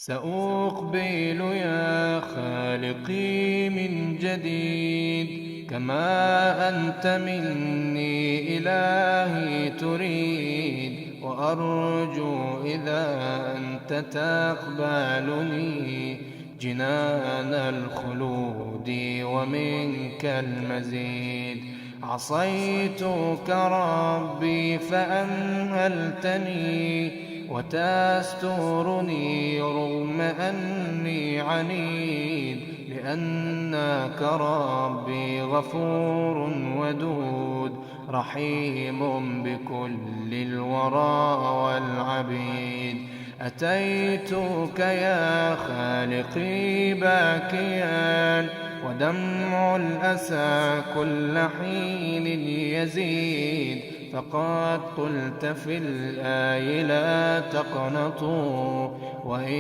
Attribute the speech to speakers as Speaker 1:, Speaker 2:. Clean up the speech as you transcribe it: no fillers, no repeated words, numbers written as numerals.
Speaker 1: سأقبل يا خالقي من جديد، كما أنت مني إلهي تريد، وأرجو إذا أنت تقبلني جنان الخلود ومنك المزيد. عصيتك ربي فأمهلتني، وتسترني رغم أني عنيد، لأنك ربي غفور ودود، رحيم بكل الورى والعبيد. أتيتك يا خالقي باكيا، ودمع الأسى كل حين يزيد، فقد قلت في الآي لا تقنطوا، وإن